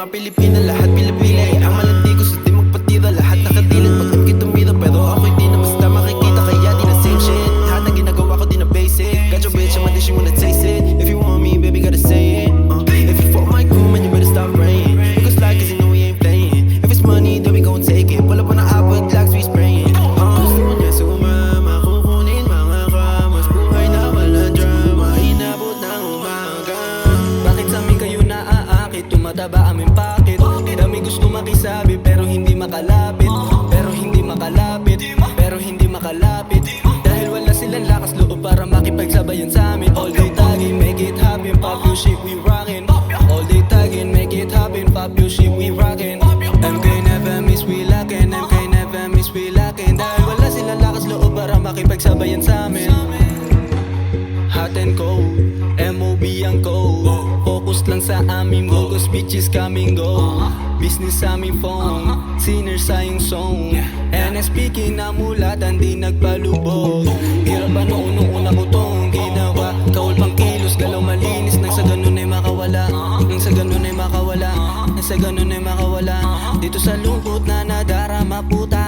Pilipina, lahat pila-pila. Ang malandi ko sa di magpatira, lahat nakatilit pag di tumira. Pero ako'y di na basta makikita, kaya di na same shit. Lahat ng ginagawa ko di na basic. Got your bitch, I'ma dish you wanna taste it. If you want me, baby, gotta say it. If you fuck my crew, man, you better stop praying. Because like, cause you know we ain't playing. If it's money, then we gon' take it. Pull up on the app with Glocks, we spraying. Gusto niya sumama, kukunin mga kamas. Buhay na walang drama, inabot ng umaga. Bakit sa amin kayo naaakit? Tumataba aming pakit. Dami gusto makisabi pero hindi makalapit. Pero hindi makalapit. Pero hindi makalapit. Dahil wala silang lakas loob para makipagsabayan sa amin. All day tagging, make it happen. Pop your shit, we rockin'. All day tagging, make it happen. Pop your shit, we rockin'. MK never miss, we lockin'. MK never miss, we lockin'. Dahil wala silang lakas loob para makipagsabayan sa amin. Hot and cold, MOB ang code. Focus lang sa aming goal, cause bitches coming go. Business sa aming phone, sinners sa yung song. NSP kinamulatan, di nagpalubog. Hirap ba noon nung una ko tong ginawa? Kaul pang kilos, galaw malinis. Nang sa ganun ay makawala. Nang sa ganun ay makawala. Nang sa ganun ay makawala. Dito sa lungkot na nadarama puta.